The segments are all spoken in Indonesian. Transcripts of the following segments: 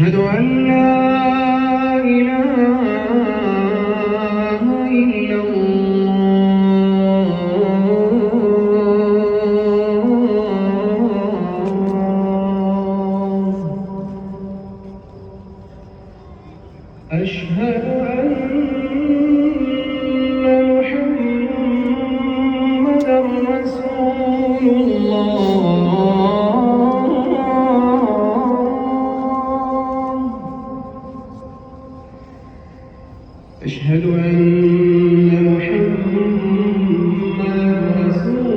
أشهد أن لا إله إلا الله. أشهد أن محمدا رسول الله. أشهد أن محمدا رسول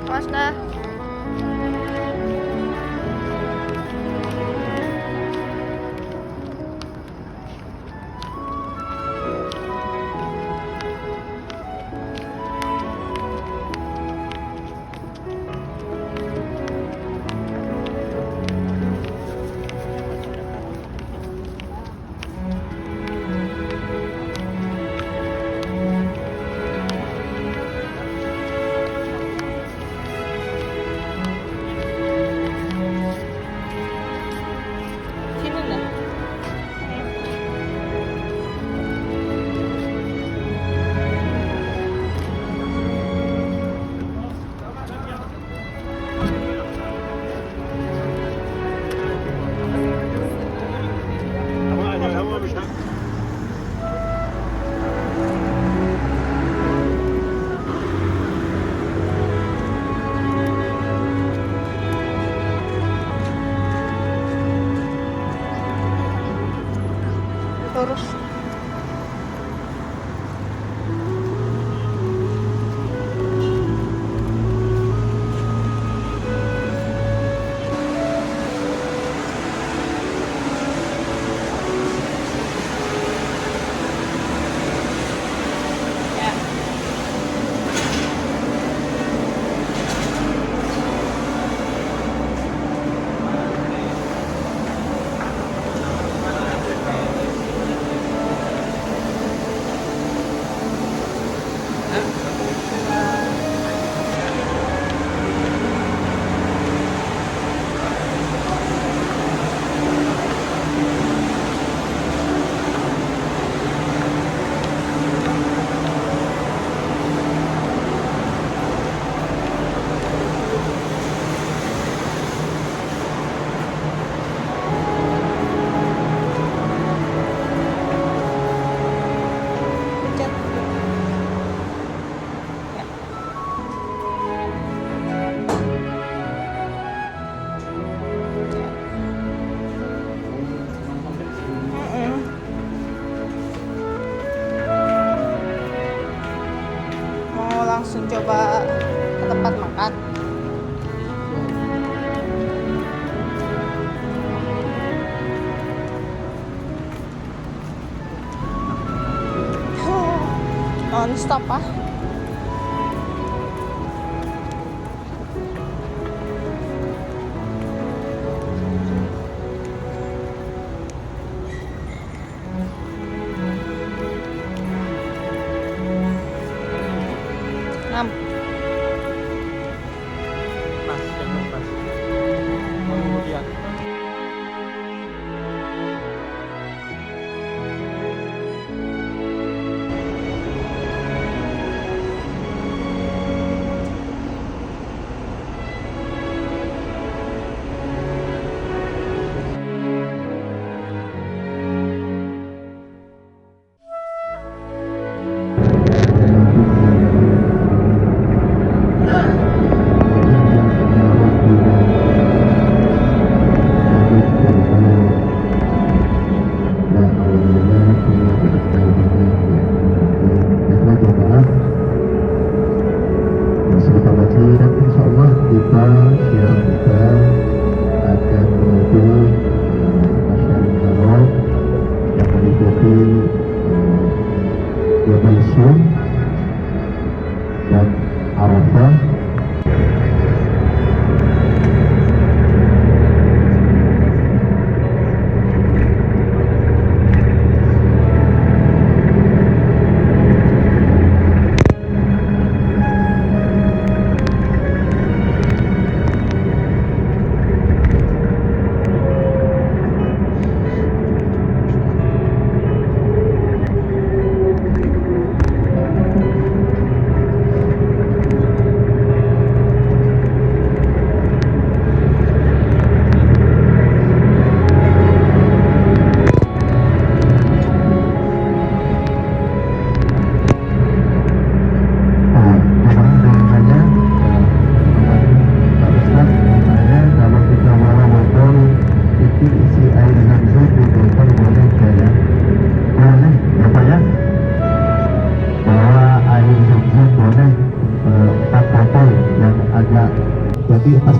Awas dah. Sini dah. Lurus. Ya. Pencet. Ya. Mau langsung coba ke tempat makan. Non-stop ah.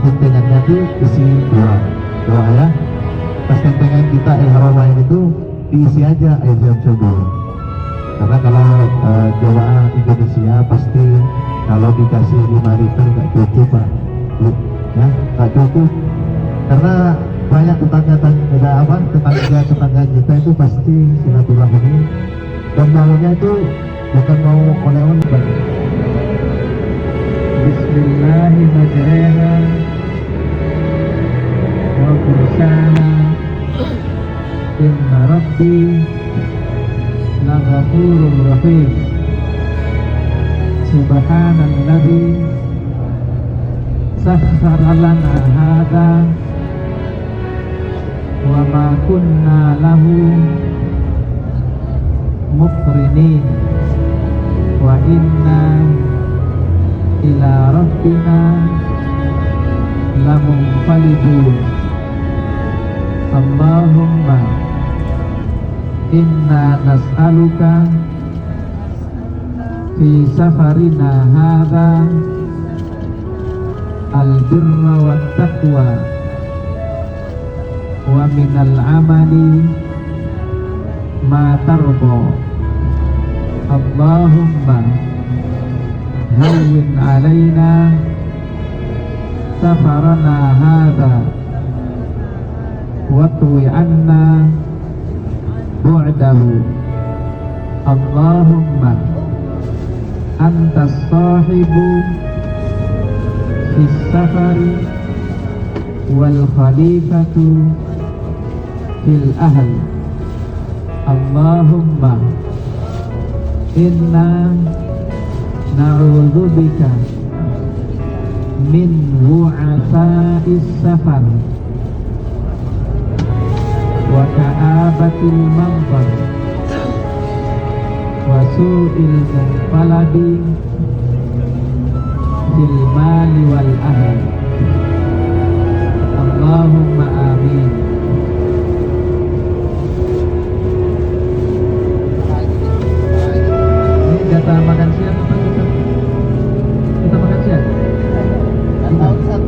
kentengannya tuh isi doa ya. Pas kentengan kita ihram lain itu diisi aja air zam-zam. Karena kalau jamaah Indonesia pasti kalau dikasih 5 liter nggak cukup Pak, ya nggak cukup. Karena banyak tetangga kita itu pasti silaturahmi dan maunya itu bukan mau oleh-oleh. Bismillahirrahmanirrahim. Wa kursana inna rabbi laghafurur rahim. Subhanalladzi sakhkhara lana hadza wa ma kunna lahu muqrinin wa inna ila rabbina lamunqalibun. Allahumma inna nas'aluka fi safarina hadza al-birra wat taqwa wa minal amali ma tarda. Allahumma hawwin alaina safarana hadza watwi anna bu'dahu. Allahumma antas sahibu fis safari wal khalifatu fil ahl. Allahumma inna na'udzubika min wu'afa'is safar wa ka'abatil manfar wa su'il munqalabi fil mali wal ahl. Allahumma amin. Ini jatah makan siang apa kita? Kita makan siang? Tahu Ustaz.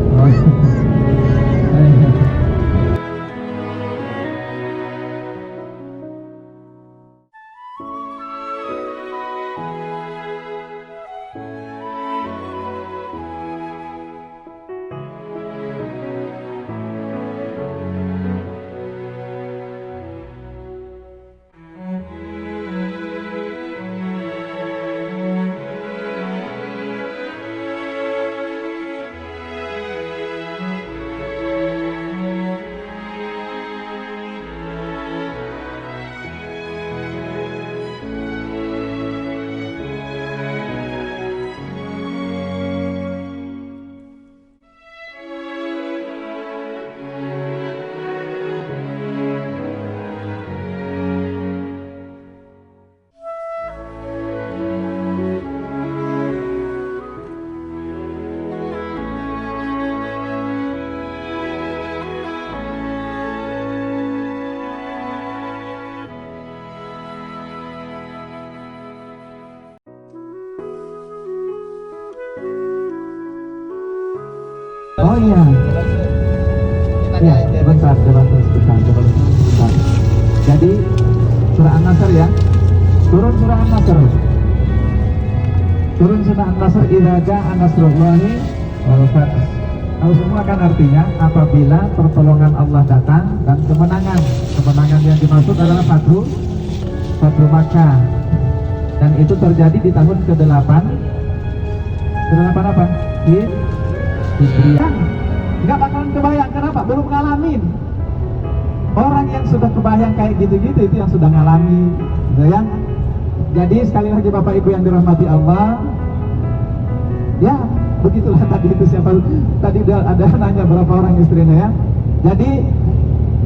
Oh iya. Ya, sebentar, coba sebentar. Jadi surah An-Nasr ya. Turun surah An-Nasr. Turun surah An-Nasr idza jaa nasrullahi wal fath. Tahu semua kan artinya apabila pertolongan Allah datang dan kemenangan. Kemenangan yang dimaksud adalah Fathu Makkah. Dan itu terjadi di tahun ke-8. Ke-8 apa? Hijriah. Nggak bakalan kebayang, kenapa? Belum ngalamin. Orang yang sudah kebayang kayak gitu-gitu itu yang sudah ngalami, gitu ya. Jadi sekali lagi Bapak Ibu yang dirahmati Allah, ya begitulah tadi itu siapa tadi udah ada nanya berapa orang istrinya ya. Jadi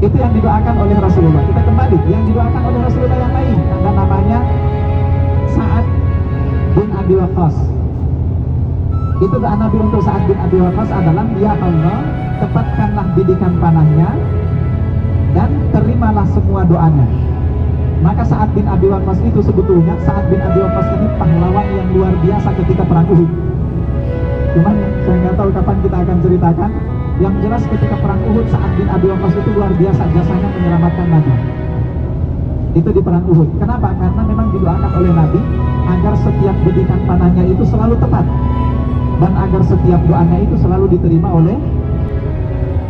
itu yang didoakan oleh Rasulullah. Kita kembali, yang didoakan oleh Rasulullah yang lain, ada namanya Sa'ad bin Abi Waqqas. Itu doa Nabi untuk Sa'ad bin Abi Waqqas adalah, ya Allah, tepatkanlah bidikan panahnya dan terimalah semua doanya. Maka Sa'ad bin Abi Waqqas itu sebetulnya, Sa'ad bin Abi Waqqas ini pahlawan yang luar biasa ketika perang Uhud. Cuman saya nggak tahu kapan kita akan ceritakan. Yang jelas ketika perang Uhud, Sa'ad bin Abi Waqqas itu luar biasa jasanya menyelamatkan Nabi. Itu di perang Uhud. Kenapa? Karena memang didoakan oleh Nabi agar setiap bidikan panahnya itu selalu tepat, dan agar setiap doanya itu selalu diterima oleh.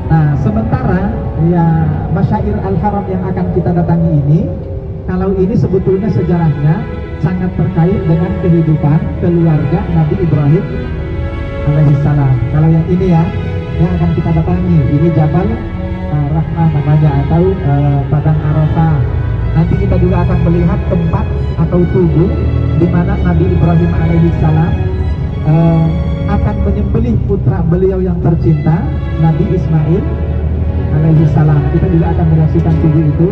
Nah, sementara ya Masyair Al-Haram yang akan kita datangi ini, kalau ini sebetulnya sejarahnya sangat terkait dengan kehidupan keluarga Nabi Ibrahim alaihissalam. Kalau yang ini ya, yang akan kita datangi, ini Jabal Rahmah namanya, atau Padang Arafah. Nanti kita juga akan melihat tempat atau tugu di mana Nabi Ibrahim alaihissalam akan menyembelih putra beliau yang tercinta, Nabi Ismail alaihissalam. Kita juga akan menyaksikan tugu itu.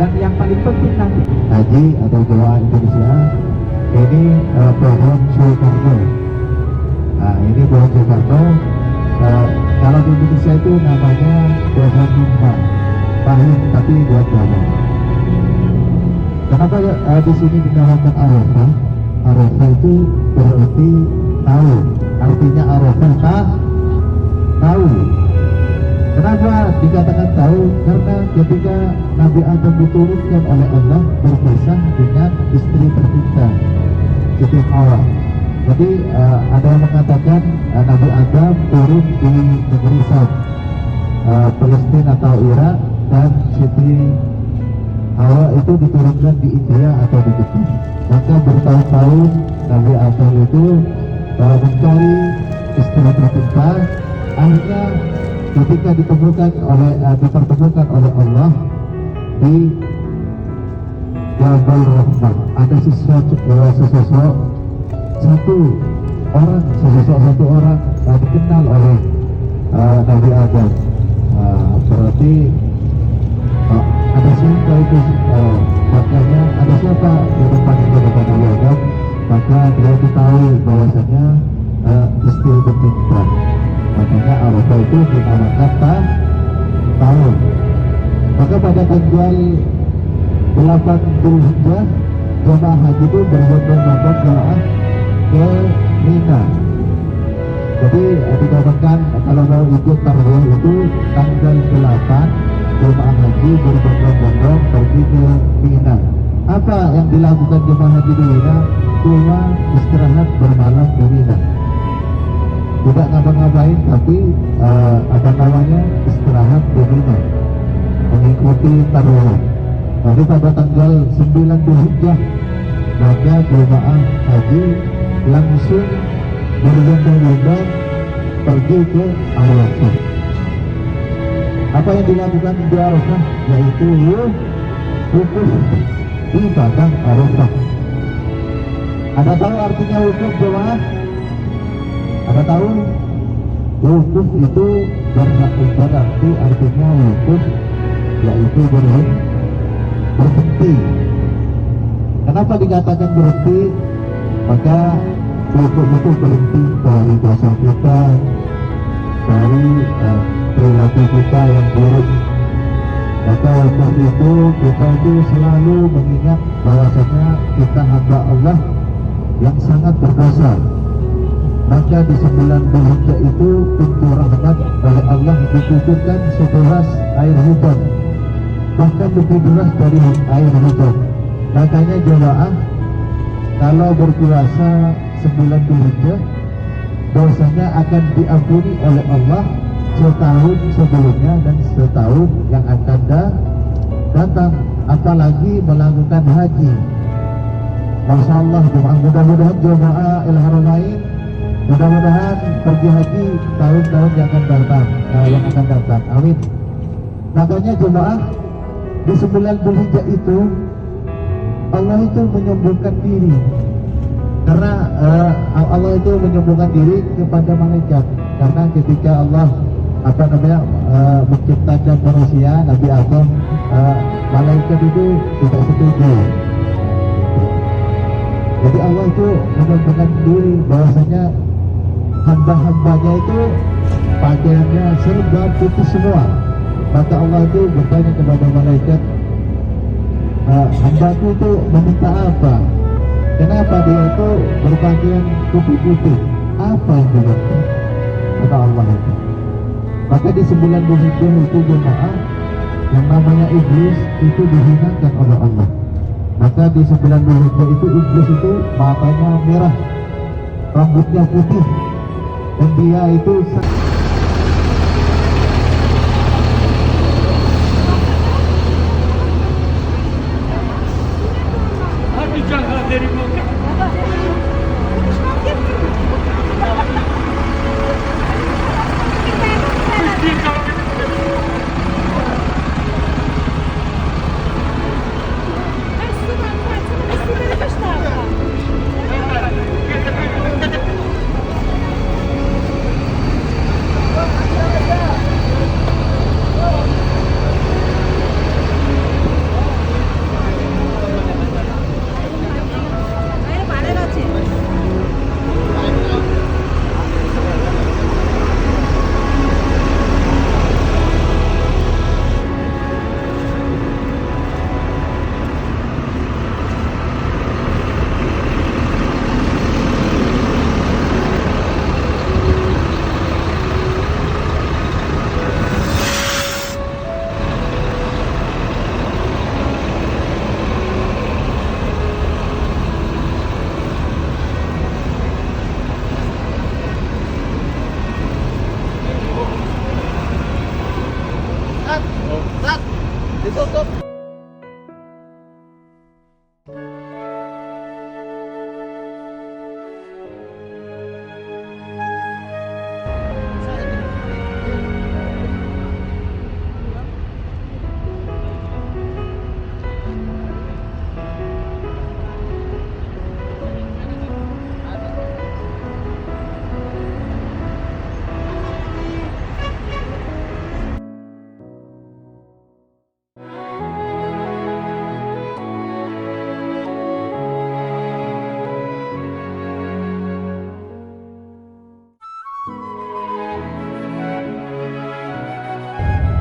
Dan yang paling penting nanti haji atau doa Indonesia ini pohon Soekarno. Nah, ini pohon Soekarno. Kalau di Indonesia itu namanya pohon tumbang, pahit tapi buat banyak. Kenapa di sini dinamakan Arafah? Arafah itu berarti tahu. Artinya Arafah tahu. Kenapa dikatakan tahu? Karena ketika Nabi Adam diturunkan oleh Allah berpisah dengan istri tercinta, Siti Hawa. Jadi ada yang mengatakan Nabi Adam turun di negeri Sam, Palestina atau Irak, dan Siti Hawa itu diturunkan di India atau di Jepang. Maka bertahun-tahun Nabi Adam itu mencari istri tercinta. Akhirnya ketika dipertemukan oleh Allah di Jabal Rahmah, ada sesosok satu orang dikenal oleh Nabi Adam. Berarti ada siapa itu, makanya ada siapa di depannya kepada Nabi Adam, maka dia diketahui bahwasanya istri tercinta. Makanya Arafah itu dinamakan tahun. Maka pada tanggal 8 Dzulhijjah jemaah haji itu berbondong-bondong jemaah ke Mina. Jadi dikatakan kalau mau ikut tarwih itu tanggal 8 jemaah haji berbondong-bondong pergi ke Mina. Apa yang dilakukan jemaah haji di Mina? Cuma istirahat bermalam di Mina. Tidak ngapa-ngapain, tapi istirahat di Mina, mengikuti taruhan. Jadi pada tanggal 9 Dzulhijjah maka jemaah haji langsung berbondong-bondong pergi ke Arafah. Apa yang dilakukan di Arafah? Yaitu wukuf di padang Arafah. Ada tahu artinya wukuf jemaah? Ada tahu? Wukuf itu berarti artinya wukuf yaitu berhenti. Kenapa dikatakan berhenti? Maka wukuf itu berhenti dari dosa kita, dari perilaku kita yang buruk. Maka wukuf itu kita itu selalu mengingat bahwasanya kita hamba Allah yang sangat berdosa. Maka di 9 Dzulhijjah itu pintu rahmat oleh Allah dikucurkan sederas air hujan, bahkan lebih deras dari air hujan. Makanya jemaah kalau berpuasa 9 Dzulhijjah dosanya akan diampuni oleh Allah setahun sebelumnya dan setahun yang akan datang, apalagi melakukan haji. Masya Allah, mudah-mudahan jemaah Al-Haramain mudah-mudahan pergi haji tahun-tahun yang akan datang. Amin. Makanya jemaah di 9 Dzulhijjah itu Allah itu menyombongkan diri, karena Allah itu menyombongkan diri kepada malaikat. Karena ketika Allah menciptakan manusia Nabi Adam, malaikat itu tidak setuju. Jadi Allah itu menyombongkan diri bahwasanya hamba-hambanya itu pakaiannya serba putih semua. Maka Allah itu bertanya kepada malaikat, hambaku itu meminta apa? Kenapa dia itu berpakaian putih-putih? Apa yang diminta? Kata Allah itu, Maka di 9 Dzulhijjah itu jemaah, yang namanya iblis itu dihinakan oleh Allah. Maka di 9 Dzulhijjah itu iblis itu matanya merah, rambutnya putih, dan dia itu Aduh, jangan dari muka.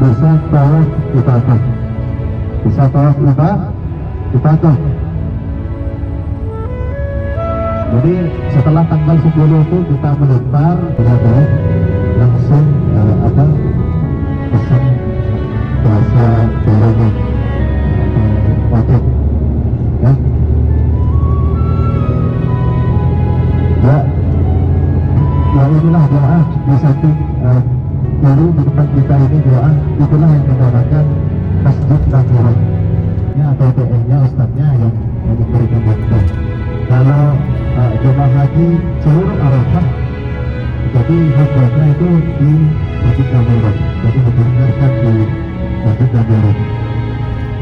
bisa tawaf ibadah, bisa tawaf ibadah. Jadi setelah tanggal 10 itu kita melempar langsung pesan bahasa Jawa wajib ya. Ya inilah doa di samping lalu di depan kita ini doa, itulah yang dinamakan Masjid Nabilah ya, atau PM-nya Ustadznya yang memberikan waktu. Kalau jemaah haji seluruh Arafah, jadi khutbahnya itu di Masjid Nabilah, jadi didengarkan di Masjid Nabilah.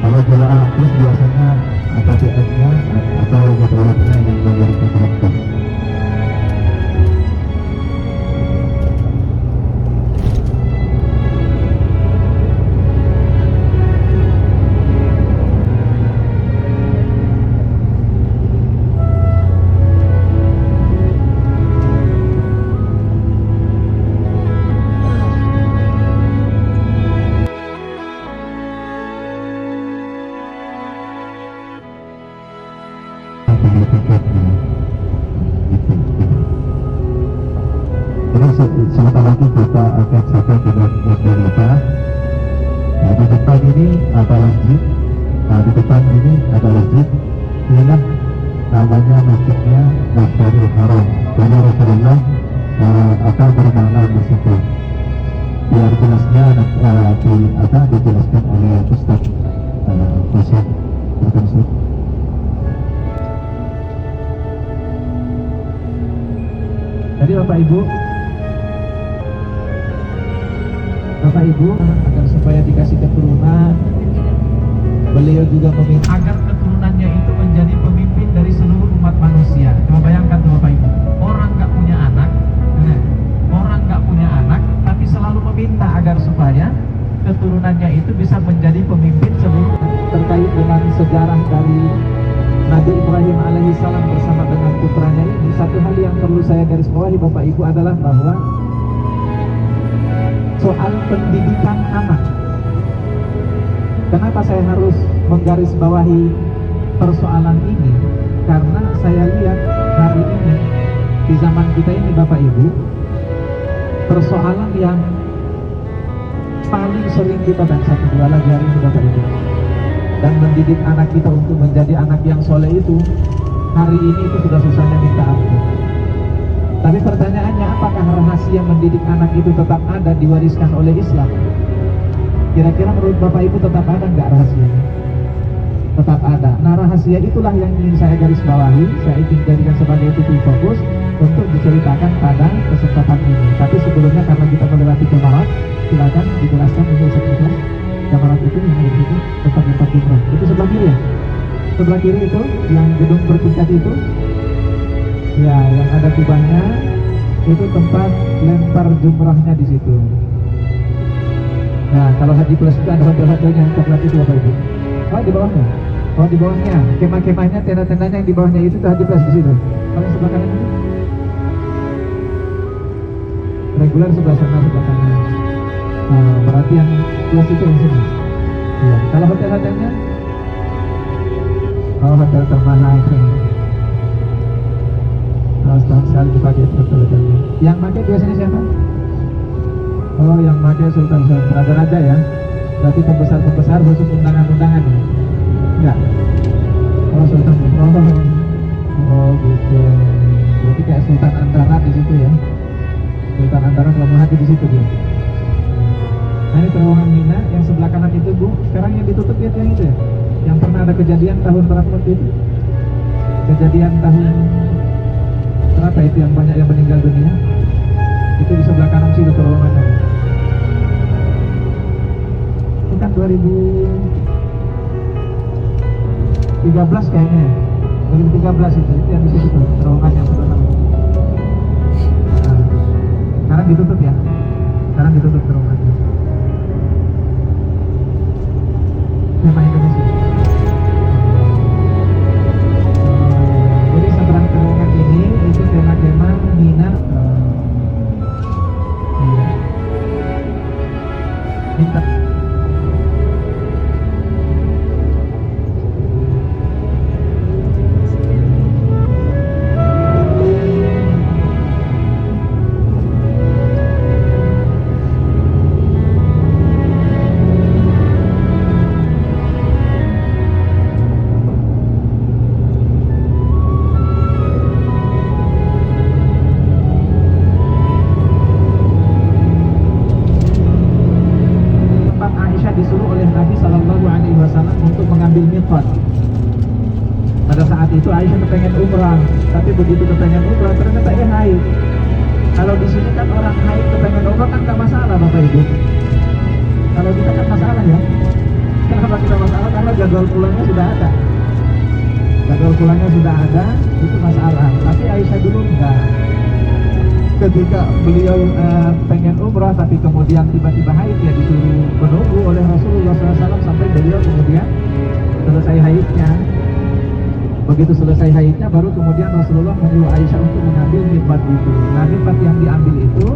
Kalau jemaah plus biasanya ada PM-nya atau mutawafnya yang memberikan waktu. Sebentar lagi kita akan sampai dengan Muzdalifah. Nah, di depan ini ada masjid. Nah, di depan ini ada masjid. Inilah namanya masjidnya Masjidil Haram. Jadi Rasulullah akan bermakna di situ. Biar jelasnya dijelaskan oleh Ustaz Ustaz. Jadi Bapak Ibu agar supaya dikasih keturunan, beliau juga meminta agar keturunannya itu menjadi pemimpin dari seluruh umat manusia. Coba bayangkan tuh Bapak Ibu, orang nggak punya anak, tapi selalu meminta agar supaya keturunannya itu bisa menjadi pemimpin seluruh. Terkait dengan sejarah dari Nabi Ibrahim alaihissalam bersama dengan putranya ini, satu hal yang perlu saya garis bawahi Bapak Ibu adalah bahwa soal pendidikan anak. Kenapa saya harus menggarisbawahi persoalan ini? Karena saya lihat hari ini di zaman kita ini Bapak Ibu, persoalan yang paling sering kita dan satu dua lagi hari ini Bapak Ibu. Dan mendidik anak kita untuk menjadi anak yang soleh itu hari ini itu sudah susahnya minta ampun. Tapi pertanyaannya, apakah rahasia mendidik anak itu tetap ada, diwariskan oleh Islam? Kira-kira menurut Bapak Ibu tetap ada nggak rahasianya? Tetap ada. Nah, rahasia itulah yang ingin saya garis bawahi, saya ingin jadikan sebagai titik fokus untuk diceritakan pada kesempatan ini. Tapi sebelumnya karena kita melewati jamarat, silakan dijelaskan untuk sekitar jamarat itu yang ada di situ, tempat-tempat jumrah. Itu sebelah kiri ya? Sebelah kiri itu, yang gedung bertingkat itu, ya, yang ada kubahnya, itu tempat lempar jumrahnya di situ. Nah, kalau Haji Plus itu ada hotel-hotelnya yang coklat itu Bapak Ibu. Oh, di bawahnya. Oh, di bawahnya. Kemah-kemahnya, tenda-tendanya yang di bawahnya itu Haji Plus di situ. Kalau sebelah kanan ini? Reguler sebelah sana, sebelah kanan. Nah, berarti yang Plus itu yang sini. Ya. Kalau hotel-hotelnya? Oh, hotel termahal. Setahun sekali dipakai hotel-hotelnya. Yang pakai biasanya siapa? Oh, yang pakai Sultan Raja-Raja ya. Berarti pembesar-pembesar khusus undangan-undangan ya? Enggak? Oh, Sultan. Oh, gitu. Berarti kayak Sultan Antara di situ ya. Sultan Antara kalau mau hati di situ dia. Nah, ini terowongan Mina yang sebelah kanan itu Bu. Sekarang yang ditutup ya yang itu ya. Yang pernah ada kejadian tahun berapa waktu itu? Kejadian tahun berapa itu yang banyak yang meninggal dunia? Itu di sebelah kanan situ terowongannya. Itu kan 2013 kayaknya. 2013 itu yang di situ tuh, terowongan yang sebelah kanan. Nah, sekarang ditutup ya. Sekarang ditutup terowongannya. Tema Indonesia. Jadi seberang terowongan ini itu tema-tema Mina. Minta. Disuruh oleh Nabi Sallallahu Alaihi Wasallam untuk mengambil miqat. Pada saat itu Aisyah kepengen umrah, tapi begitu kepengen umrah ternyata ia haid. Kalau di sini kan orang haid kepengen umrah kan nggak masalah Bapak Ibu. Kalau kita kan masalah ya. Kenapa kita masalah? Karena jadwal pulangnya sudah ada. Jadwal pulangnya sudah ada, itu masalah. Tapi Aisyah dulu enggak. Ketika beliau pengen umrah tapi kemudian tiba-tiba haid, ya disuruh menunggu oleh Rasulullah SAW sampai beliau kemudian selesai haidnya. Begitu selesai haidnya baru kemudian Rasulullah menyuruh Aisyah untuk mengambil miqat itu. Nah, miqat yang diambil itu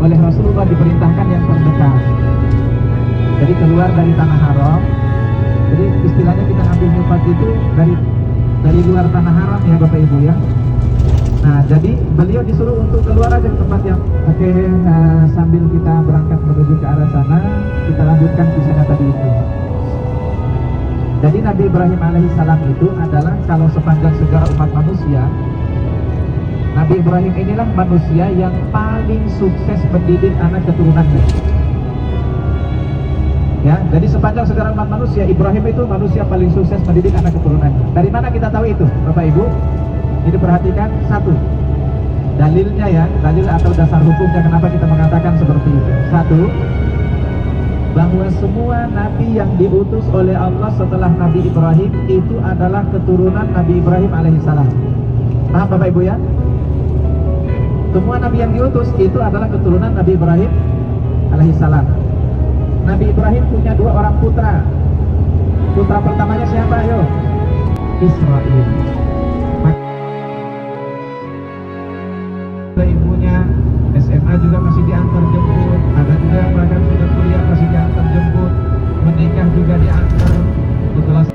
oleh Rasulullah diperintahkan yang terdekat. Jadi keluar dari tanah haram. Jadi istilahnya kita ambil miqat itu dari luar tanah haram ya Bapak Ibu ya. Nah, jadi beliau disuruh untuk keluar aja ke tempat yang oke. Sambil kita berangkat menuju ke arah sana, kita lanjutkan kisahnya tadi itu. Jadi Nabi Ibrahim alaihissalam itu adalah kalau sepanjang sejarah umat manusia, Nabi Ibrahim inilah manusia yang paling sukses mendidik anak keturunannya. Ya, jadi sepanjang sejarah umat manusia, Ibrahim itu manusia paling sukses mendidik anak keturunannya. Dari mana kita tahu itu, Bapak Ibu? Jadi perhatikan satu, dalilnya ya, dalil atau dasar hukumnya kenapa kita mengatakan seperti itu. Satu, bahwa semua nabi yang diutus oleh Allah setelah Nabi Ibrahim itu adalah keturunan Nabi Ibrahim alaihissalam. Paham Bapak Ibu ya? Semua nabi yang diutus itu adalah keturunan Nabi Ibrahim alaihissalam. Nabi Ibrahim punya dua orang putra. Putra pertamanya siapa? Ayo, Israil. Ibunya SMA juga masih diantar jemput, ada juga yang bahkan sudah kuliah masih diantar jemput, menikah juga diantar. Setelah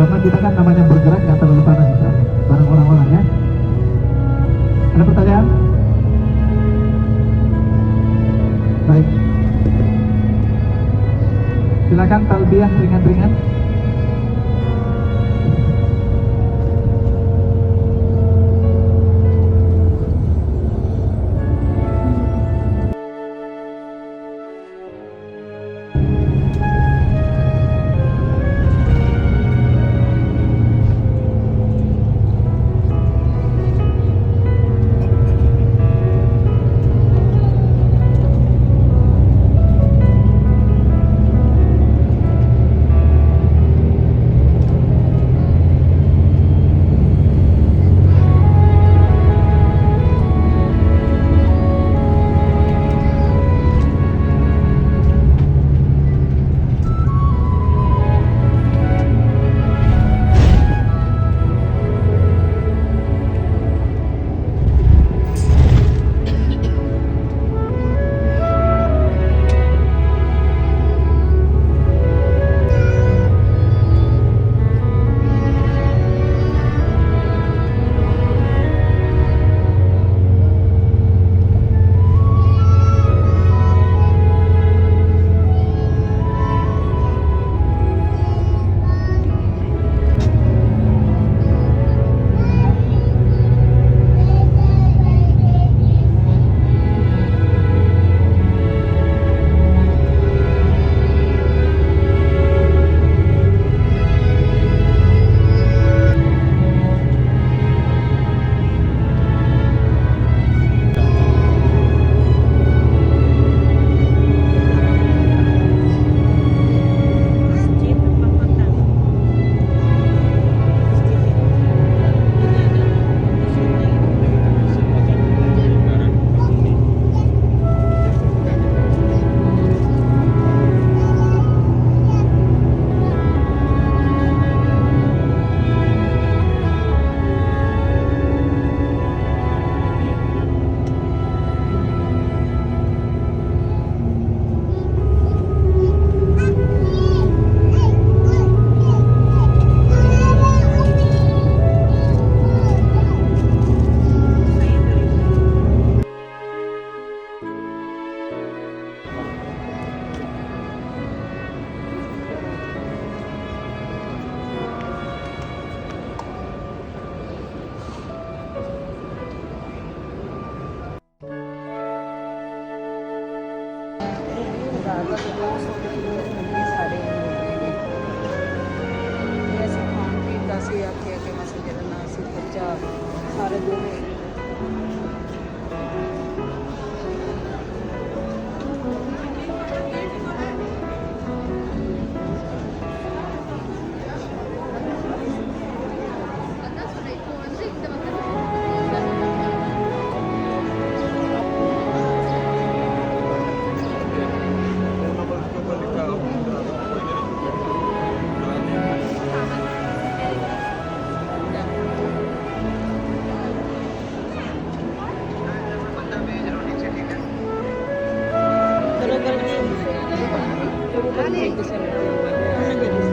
Karena kita kan namanya bergerak nggak terlalu panas misalnya, bareng orang-orang ya. Ada pertanyaan? Baik. Silakan talbiyah ringan-ringan.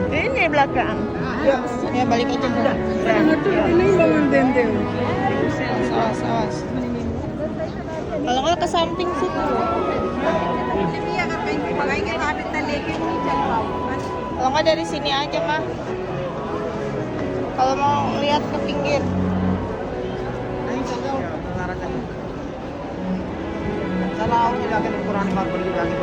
Ini belakang. Ya balik aja udah. Ini bangun dendeng. Awas, awas. Kalau nggak ke samping situ. Kalau nggak dari sini aja mah. Kalau mau lihat ke pinggir. Kalau aku tidak akan ukuran 40 lagi